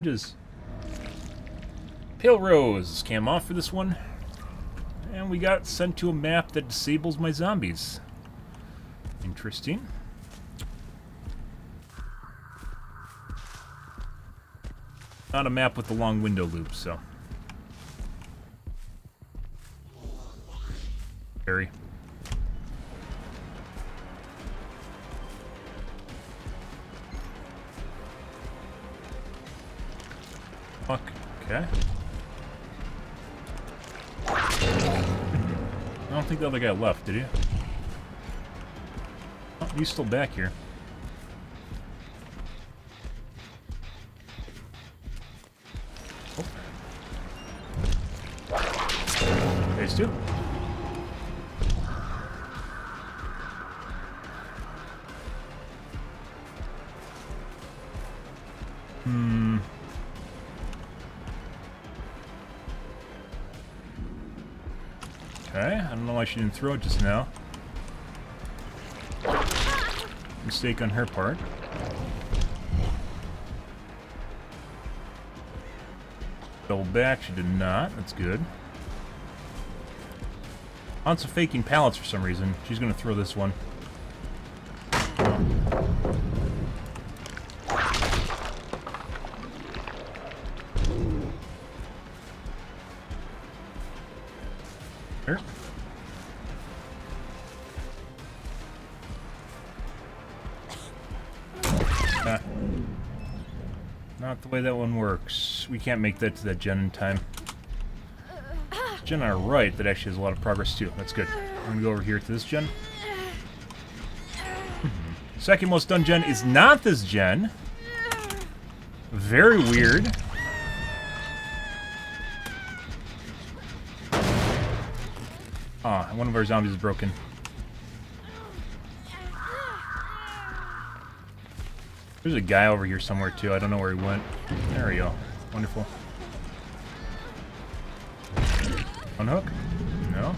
Just Pale Rose came off for this one, and we got sent to a map that disables my zombies. Interesting. Not a map with the long window loop, so. Very. Fuck. Okay. I don't think the other guy left, did he? Oh, he's still back here. Oh. There's two. Okay, I don't know why she didn't throw it just now. Mistake on her part. Double back, she did not. That's good. Lots of faking pallets for some reason. She's gonna throw this one. Here. Not the way that one works. We can't make that to that gen in time. Gen on our right that actually has a lot of progress too. That's good. I'm gonna go over here to this gen. Second most done gen is not this gen. Very weird. Ah, one of our zombies is broken. There's a guy over here somewhere too. I don't know where he went. There we go. Wonderful. Unhook? No.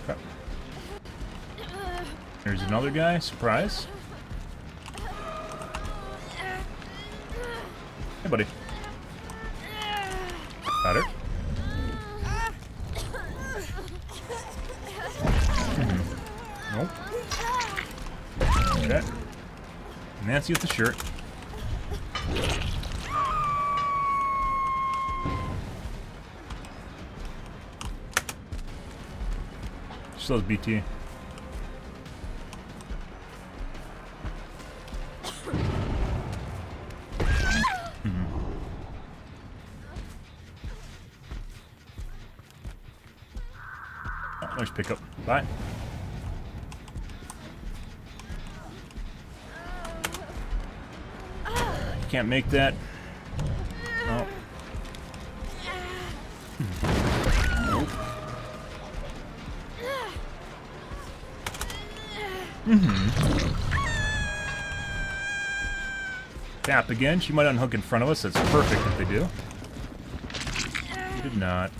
Okay. There's another guy. Surprise. Hey, buddy. Got her. Nope. Okay. Nancy with the shirt. Still has BT. Oh, nice pickup. Bye. Can't make that. Oh. Nope. Tap again. She might unhook in front of us. That's perfect if they do. She did not.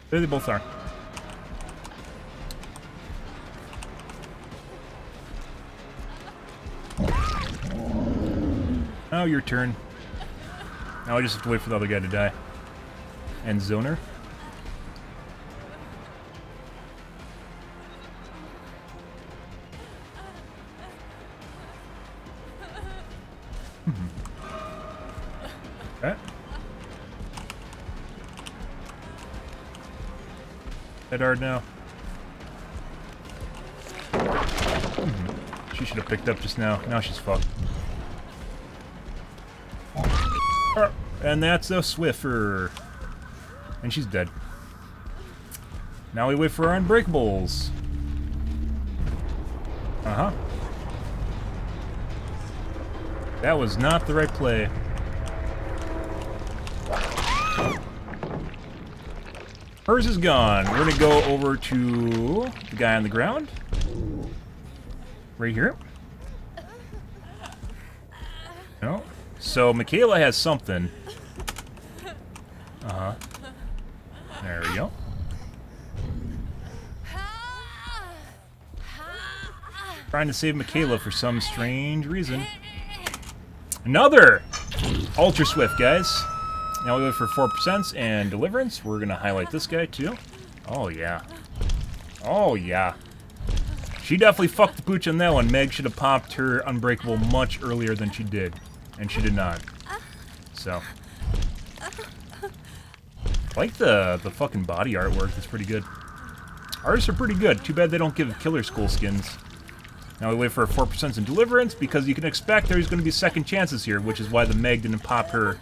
There they both are. Now your turn. Now I just have to wait for the other guy to die. And zoner. Okay. Head hard now. She should have picked up just now. Now she's fucked. And that's a Swiffer. And she's dead. Now we wait for our unbreakables. Uh-huh. That was not the right play. Hers is gone. We're gonna go over to the guy on the ground. Right here. No. So Michaela has something. Uh-huh. There we go. Trying to save Michaela for some strange reason. Another Ultra Swift, guys. Now we wait for 4% and Deliverance. We're going to highlight this guy, too. Oh, yeah. Oh, yeah. She definitely fucked the pooch on that one. Meg should have popped her Unbreakable much earlier than she did. And she did not. So. I like the fucking body artwork. It's pretty good. Artists are pretty good. Too bad they don't give Killer Skull skins. Now we wait for 4% in Deliverance, because you can expect there's going to be second chances here, which is why the Meg didn't pop her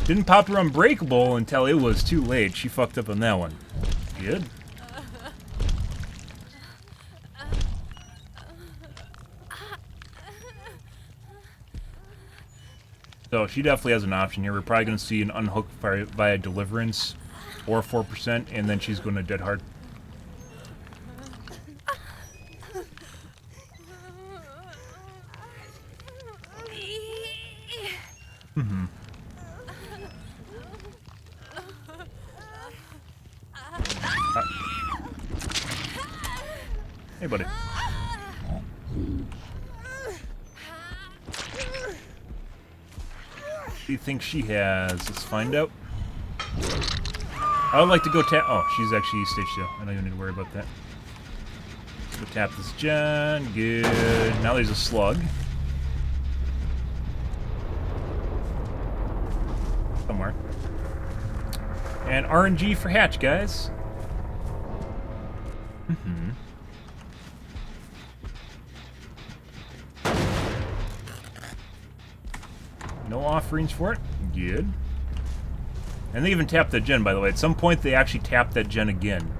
Unbreakable until it was too late. She fucked up on that one. Good. So she definitely has an option here. We're probably going to see an unhook via Deliverance or 4%, and then she's going to Dead Hard. Mm-hmm. Hey, buddy. What do you think she has? Let's find out. I would like to go tap... Oh, she's actually stage 2. I don't even need to worry about that. Go tap this gen. Good. Now there's a slug. Somewhere. And RNG for Hatch, guys. Mm-hmm. No offerings for it. Good. And they even tapped that gen, by the way. At some point, they actually tapped that gen again.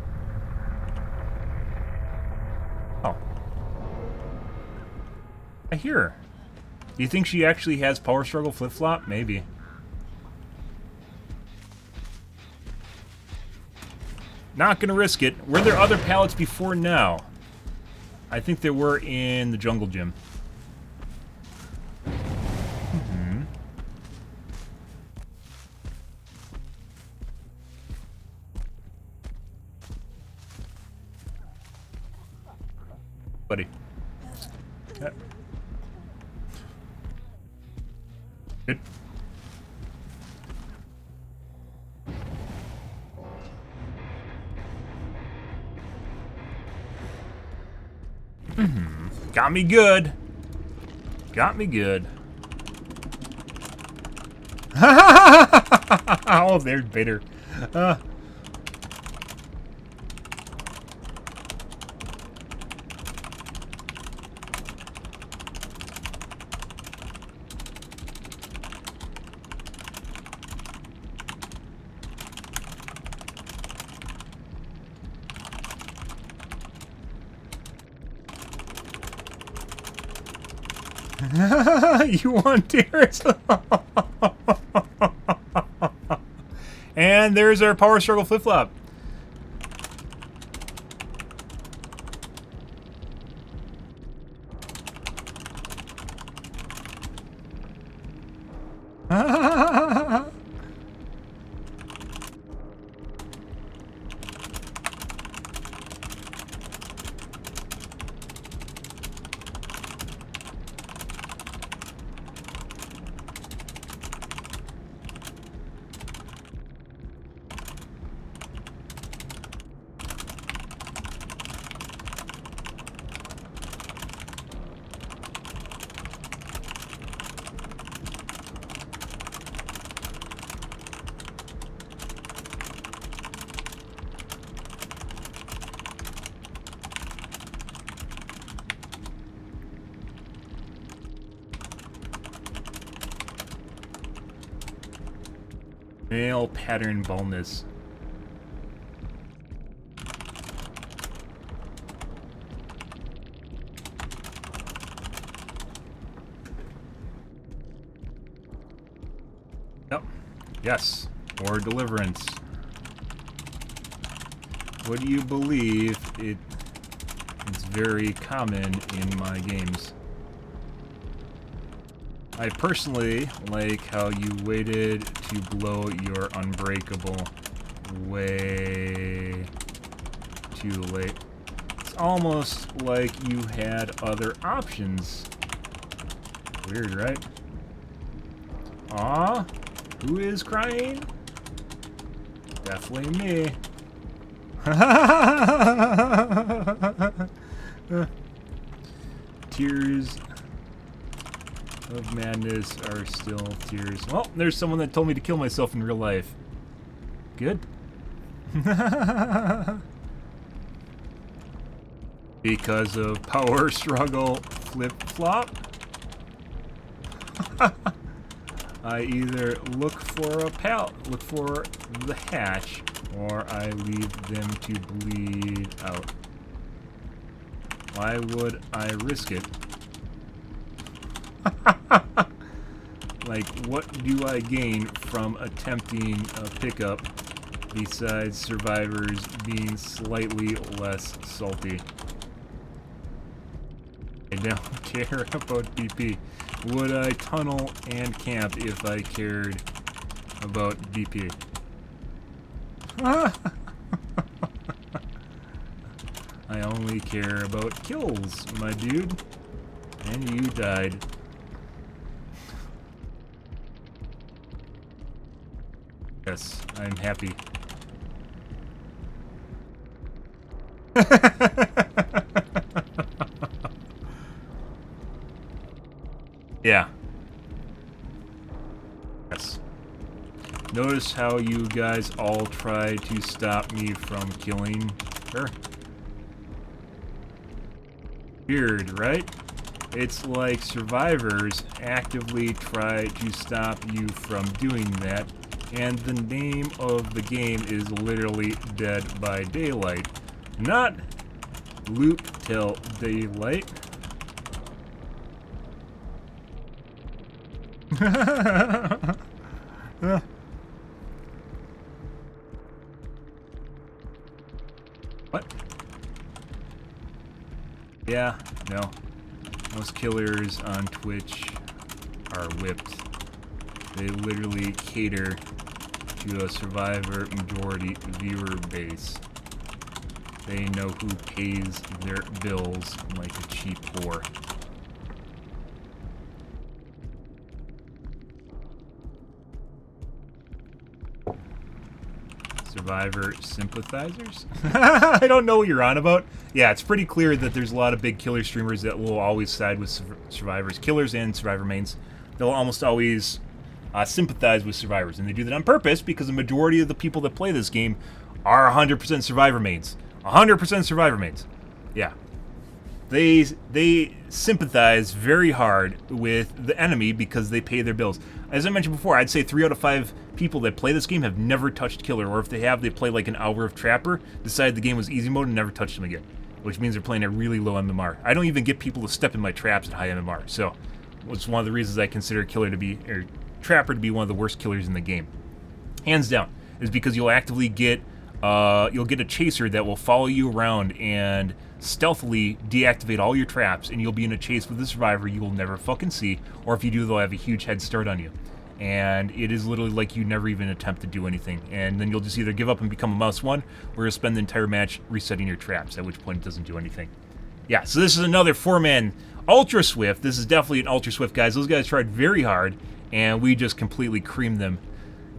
Oh. I hear her. Do you think she actually has Power Struggle flip-flop? Maybe. Not gonna risk it. Were there other pallets before now? I think there were in the jungle gym. Mm-hmm. Buddy. Yeah. Good. Mm-hmm. Got me good. Got me good. Oh, there's Bitter. You want tears? And there's our Power Struggle flip-flop. Male pattern baldness. Yep. Yes. Or Deliverance. What do you believe? It's very common in my games. I personally like how you waited to blow your Unbreakable way too late. It's almost like you had other options. Weird, right? Aw, who is crying? Definitely me. Tears of madness are still tears. Well, there's someone that told me to kill myself in real life. Good. Because of power struggle flip-flop. I either look for the hatch, or I leave them to bleed out. Why would I risk it? Like, what do I gain from attempting a pickup besides survivors being slightly less salty? I don't care about BP. Would I tunnel and camp if I cared about BP? I only care about kills, my dude. And you died. Yes, I'm happy. Yeah. Yes. Notice how you guys all try to stop me from killing her? Weird, right? It's like survivors actively try to stop you from doing that, and the name of the game is literally Dead by Daylight, not Loot Till Daylight. What? Yeah, no. Most killers on Twitch are whipped. They literally cater to a survivor majority viewer base. They know who pays their bills like a cheap whore. Survivor sympathizers? I don't know what you're on about. Yeah, it's pretty clear that there's a lot of big killer streamers that will always side with survivors. Killers and survivor mains. They'll almost always sympathize with survivors. And they do that on purpose because the majority of the people that play this game are 100% survivor mains. 100% survivor mains. Yeah. They sympathize very hard with the enemy because they pay their bills. As I mentioned before, I'd say 3 out of 5 people that play this game have never touched Killer, or if they have, they play like an hour of Trapper, decided the game was easy mode, and never touched them again, which means they're playing at really low MMR. I don't even get people to step in my traps at high MMR, so it's one of the reasons I consider Killer to be, or Trapper to be one of the worst killers in the game. Hands down, is because you'll actively get, you'll get a chaser that will follow you around and stealthily deactivate all your traps, and you'll be in a chase with a survivor you will never fucking see, or if you do, they'll have a huge head start on you. And it is literally like you never even attempt to do anything, and then you'll just either give up and become a mouse one, or you'll spend the entire match resetting your traps, at which point it doesn't do anything. Yeah, so this is another 4-man Ultra Swift. This is definitely an Ultra Swift, guys. Those guys tried very hard, and we just completely creamed them.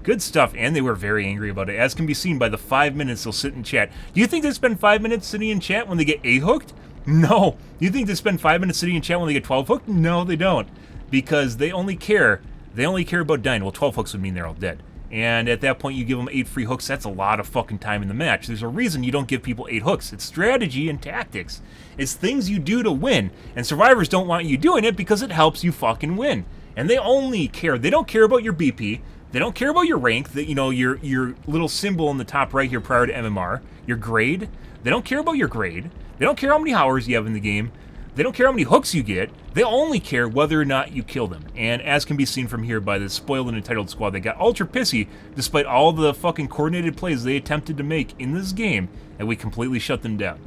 Good stuff, and they were very angry about it, as can be seen by the 5 minutes they'll sit and chat. Do you think they spend 5 minutes sitting in chat when they get 8 hooked? No. Do you think they spend 5 minutes sitting in chat when they get 12 hooked? No, they don't. Because they only care about dying. Well, 12 hooks would mean they're all dead. And at that point, you give them 8 free hooks. That's a lot of fucking time in the match. There's a reason you don't give people 8 hooks. It's strategy and tactics. It's things you do to win. And survivors don't want you doing it because it helps you fucking win. And they only care. They don't care about your BP. They don't care about your rank, that, you know, your little symbol in the top right here prior to MMR, your grade. They don't care about your grade. They don't care how many hours you have in the game. They don't care how many hooks you get. They only care whether or not you kill them. And as can be seen from here by the spoiled and entitled squad, they got ultra pissy despite all the fucking coordinated plays they attempted to make in this game, and we completely shut them down.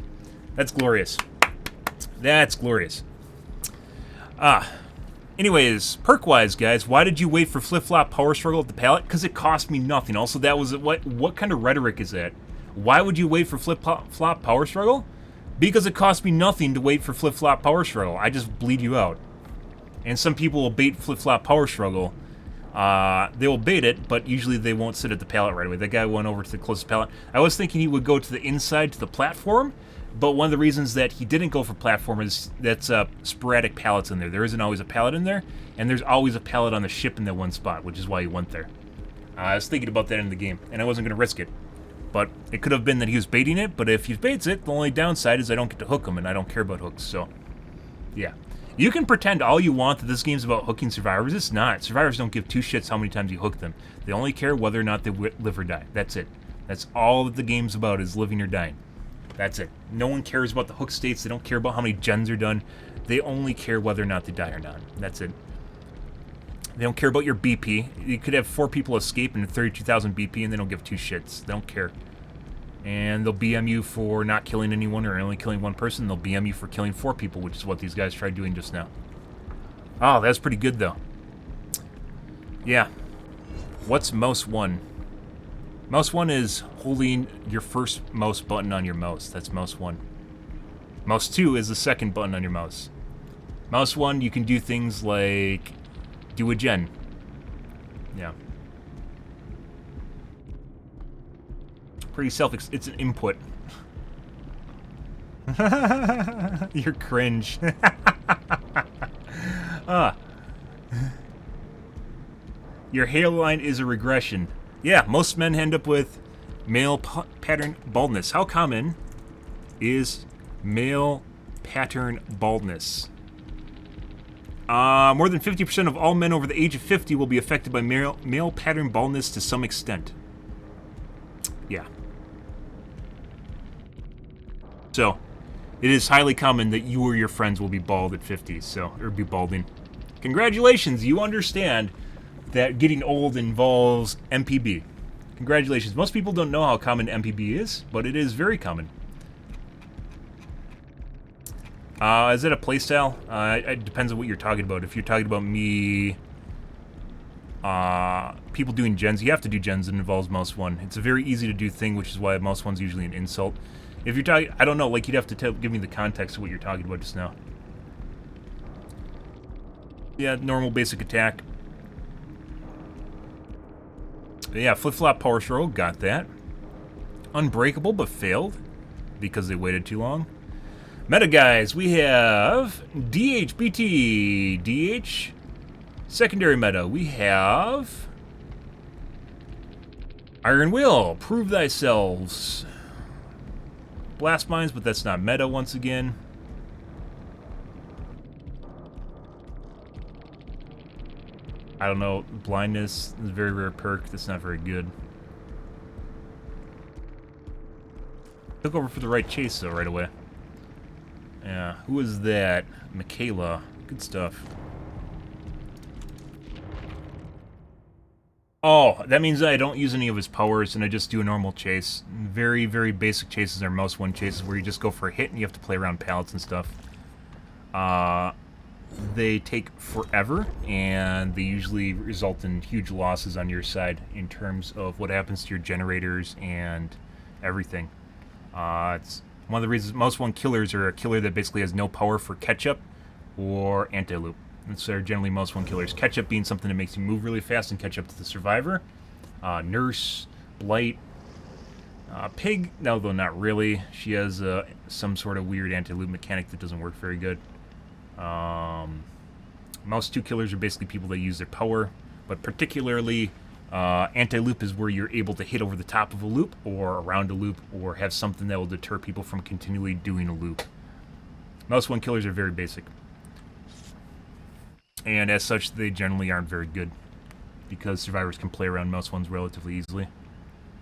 That's glorious. That's glorious. Anyways, perk-wise, guys, why did you wait for flip-flop power struggle at the pallet? Because it cost me nothing. Also, that was what kind of rhetoric is that? Why would you wait for flip-flop power struggle? Because it costs me nothing to wait for flip-flop power struggle. I just bleed you out. And some people will bait flip-flop power struggle. They will bait it, but usually they won't sit at the pallet right away. That guy went over to the closest pallet. I was thinking he would go to the inside to the platform, but one of the reasons that he didn't go for platform is that's sporadic pallets in there. There isn't always a pallet in there, and there's always a pallet on the ship in that one spot, which is why he went there. I was thinking about that in the game, and I wasn't going to risk it. But it could have been that he was baiting it, but if he baits it, the only downside is I don't get to hook him, and I don't care about hooks, so... yeah. You can pretend all you want that this game's about hooking survivors. It's not. Survivors don't give two shits how many times you hook them. They only care whether or not they live or die. That's it. That's all that the game's about, is living or dying. That's it. No one cares about the hook states. They don't care about how many gens are done. They only care whether or not they die or not. That's it. They don't care about your BP. You could have 4 people escape and 32,000 BP, and they don't give two shits. They don't care. And they'll BM you for not killing anyone or only killing one person. They'll BM you for killing 4 people, which is what these guys tried doing just now. Oh, that's pretty good, though. Yeah. What's mouse 1? Mouse 1 is holding your first mouse button on your mouse. That's mouse 1. Mouse 2 is the second button on your mouse. Mouse 1, you can do things like do a gen. Yeah. Pretty it's an input. You're cringe. Your hairline is a regression. Yeah, most men end up with male pattern baldness. How common is male pattern baldness? More than 50% of all men over the age of 50 will be affected by male pattern baldness to some extent. Yeah. So, it is highly common that you or your friends will be bald at 50, or be balding. Congratulations, you understand that getting old involves MPB. Congratulations. Most people don't know how common MPB is, but it is very common. Is it a playstyle? It depends on what you're talking about. If you're talking about me, people doing gens, you have to do gens that involves mouse 1. It's a very easy to do thing, which is why mouse 1's usually an insult. If you're talking, I don't know, like you'd have to give me the context of what you're talking about just now. Yeah, normal basic attack. Yeah, flip-flop power throw, got that. Unbreakable, but failed because they waited too long. Meta guys, we have DH, BT, DH. Secondary meta, we have Iron Will, Prove Thyself. Blast Mines, but that's not meta once again. I don't know, Blindness is a very rare perk, that's not very good. Took over for the right chase though right away. Yeah, who is that? Michaela. Good stuff. Oh, that means I don't use any of his powers and I just do a normal chase. Very, very basic chases are mouse 1 chases where you just go for a hit and you have to play around pallets and stuff. They take forever and they usually result in huge losses on your side in terms of what happens to your generators and everything. It's one of the reasons mouse 1 killers are a killer that basically has no power for catch-up or anti-loop. So they're generally mouse 1 killers. Catch-up being something that makes you move really fast and catch up to the survivor. Nurse, Blight, Pig, no, though not really. She has some sort of weird anti-loop mechanic that doesn't work very good. Mouse 2 killers are basically people that use their power, but particularly anti-loop is where you're able to hit over the top of a loop or around a loop or have something that will deter people from continually doing a loop. Mouse 1 killers are very basic. And as such, they generally aren't very good because survivors can play around mouse 1s relatively easily.